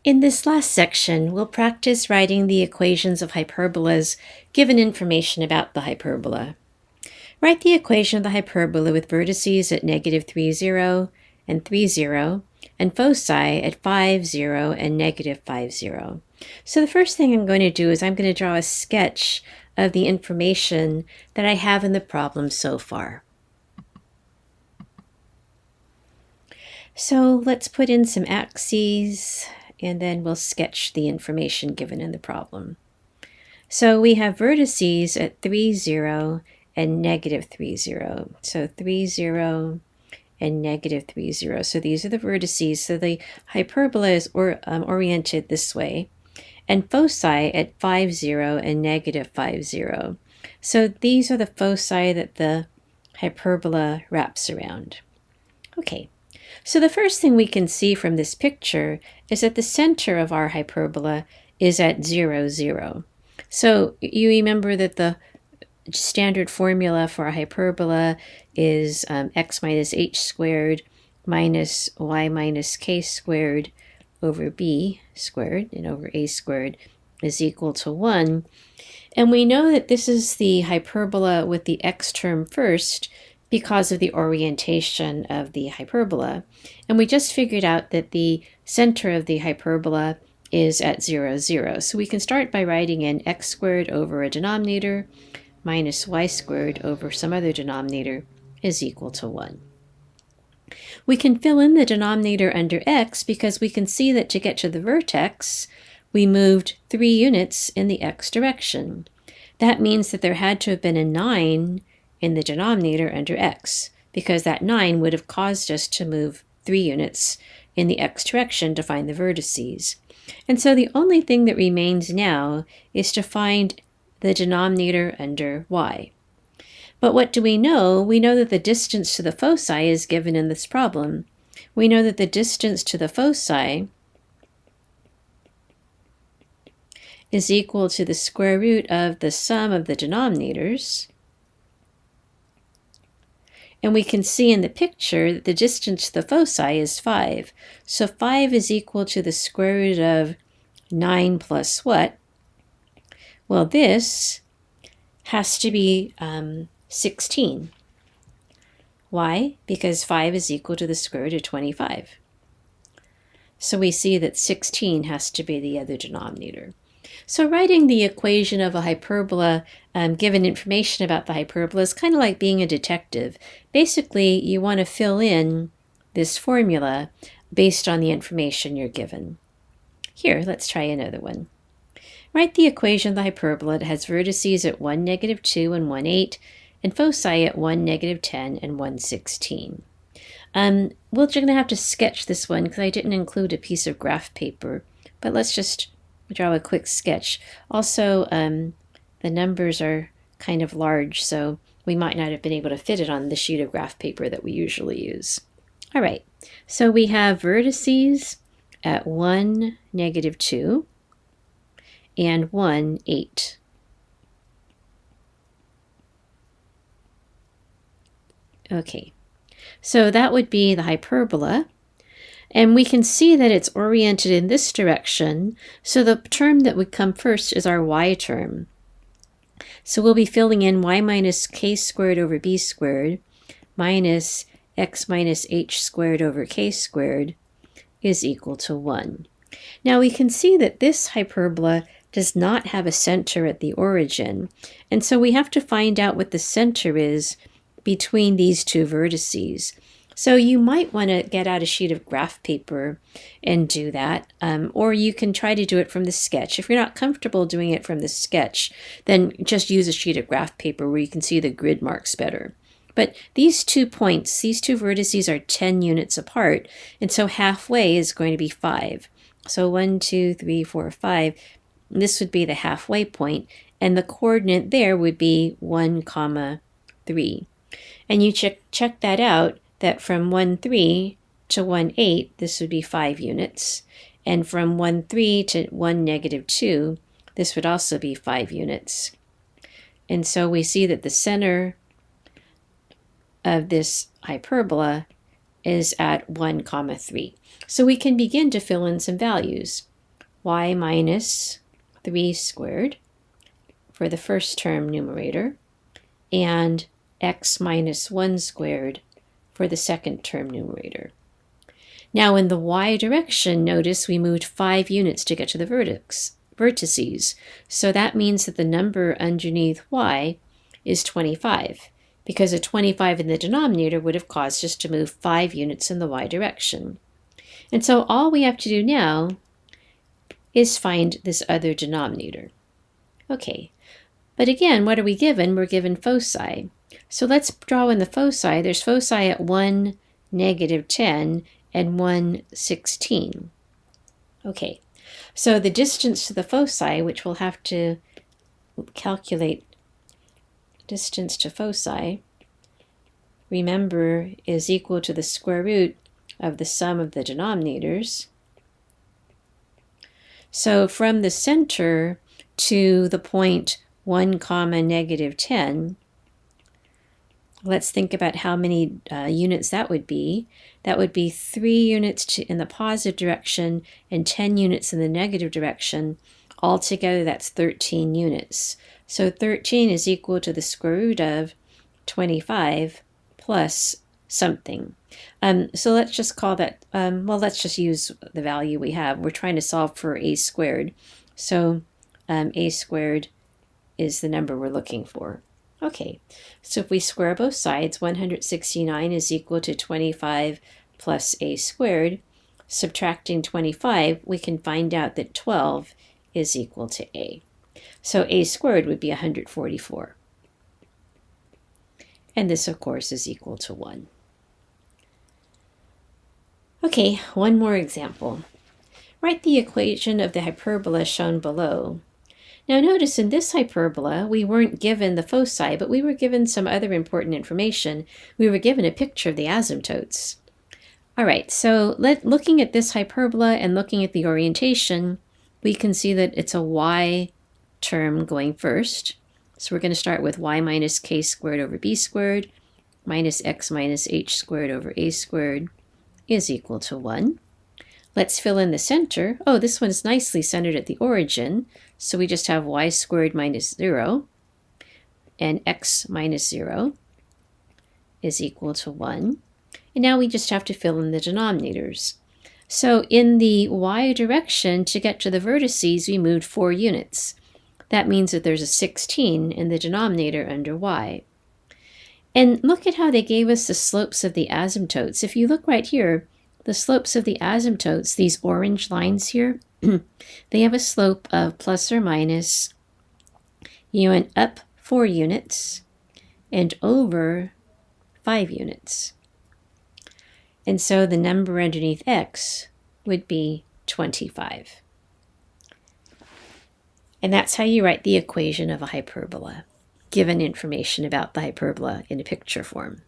In this last section, we'll practice writing the equations of hyperbolas given information about the hyperbola. Write the equation of the hyperbola with vertices at -3, 0 and 3, 0, and foci at 5, 0 and -5, 0. So the first thing I'm going to do is I'm going to draw a sketch of the information that I have in the problem so far. So let's put in some axes, and then we'll sketch the information given in the problem. So we have vertices at 3, 0 and -3, 0. So 3, 0 and -3, 0. So these are the vertices. So the hyperbola is oriented this way. And foci at 5, 0 and -5, 0. So these are the foci that the hyperbola wraps around. Okay. So the first thing we can see from this picture is that the center of our hyperbola is at 0, 0. So you remember that the standard formula for a hyperbola is x minus h squared minus y minus k squared over b squared and over a squared is equal to 1. And we know that this is the hyperbola with the x term first because of the orientation of the hyperbola. And we just figured out that the center of the hyperbola is at 0, 0. So we can start by writing in x squared over a denominator minus y squared over some other denominator is equal to 1. We can fill in the denominator under x because we can see that to get to the vertex, we moved 3 units in the x direction. That means that there had to have been a 9 in the denominator under x, because that 9 would have caused us to move 3 units in the x direction to find the vertices. And so the only thing that remains now is to find the denominator under y. But what do we know? We know that the distance to the foci is given in this problem. We know that the distance to the foci is equal to the square root of the sum of the denominators. And we can see in the picture that the distance to the foci is 5. So 5 is equal to the square root of 9 plus what? Well, this has to be 16. Why? Because 5 is equal to the square root of 25. So we see that 16 has to be the other denominator. So writing the equation of a hyperbola given information about the hyperbola is kind of like being a detective. Basically, you want to fill in this formula based on the information you're given. Here, let's try another one. Write the equation of the hyperbola that has vertices at 1, -2 and 1, 8, and foci at 1, -10 and 1, 16. We're going to have to sketch this one because I didn't include a piece of graph paper, but let's just draw a quick sketch. Also, the numbers are kind of large, so we might not have been able to fit it on the sheet of graph paper that we usually use. All right, so we have vertices at 1, -2, and 1, 8. Okay, so that would be the hyperbola. And we can see that it's oriented in this direction, so the term that would come first is our y term. So we'll be filling in y minus k squared over b squared minus x minus h squared over k squared is equal to 1. Now we can see that this hyperbola does not have a center at the origin, and so we have to find out what the center is between these two vertices. So you might want to get out a sheet of graph paper and do that, or you can try to do it from the sketch. If you're not comfortable doing it from the sketch, then just use a sheet of graph paper where you can see the grid marks better. But these 2 points, these 2 vertices are 10 units apart, and so halfway is going to be 5. So 1, 2, 3, 4, 5. This would be the halfway point, and the coordinate there would be 1, 3. And you check that out, that from 1, 3 to 1, 8, this would be 5 units. And from 1, 3 to 1, -2, this would also be 5 units. And so we see that the center of this hyperbola is at 1, 3. So we can begin to fill in some values. y minus 3 squared for the first term numerator, and x minus 1 squared for the second term numerator. Now in the y direction, notice we moved 5 units to get to the vertices. So that means that the number underneath y is 25, because a 25 in the denominator would have caused us to move 5 units in the y direction. And so all we have to do now is find this other denominator. Okay, but again, what are we given? We're given foci. So let's draw in the foci. There's foci at 1, -10, and 1, 16. Okay, so the distance to the foci, which we'll have to calculate, distance to foci, remember, is equal to the square root of the sum of the denominators. So from the center to the point 1, -10, let's think about how many units that would be. That would be 3 units in the positive direction and 10 units in the negative direction. Altogether, that's 13 units. So 13 is equal to the square root of 25 plus something. So let's just call that, well, let's just use the value we have. We're trying to solve for a squared. So a squared is the number we're looking for. Okay, so if we square both sides, 169 is equal to 25 plus a squared. Subtracting 25, we can find out that 12 is equal to a. So a squared would be 144. And this, of course, is equal to 1. Okay, one more example. Write the equation of the hyperbola shown below. Now notice in this hyperbola, we weren't given the foci, but we were given some other important information. We were given a picture of the asymptotes. All right, so looking at this hyperbola and looking at the orientation, we can see that it's a y term going first. So we're going to start with y minus k squared over b squared minus x minus h squared over a squared is equal to 1. Let's fill in the center. Oh, this one's nicely centered at the origin. So we just have y squared minus 0 and x minus 0 is equal to 1. And now we just have to fill in the denominators. So in the y direction, to get to the vertices, we moved 4 units. That means that there's a 16 in the denominator under y. And look at how they gave us the slopes of the asymptotes. If you look right here, the slopes of the asymptotes, these orange lines here, they have a slope of plus or minus, you went up 4 units and over 5 units. And so the number underneath x would be 25. And that's how you write the equation of a hyperbola, given information about the hyperbola in a picture form.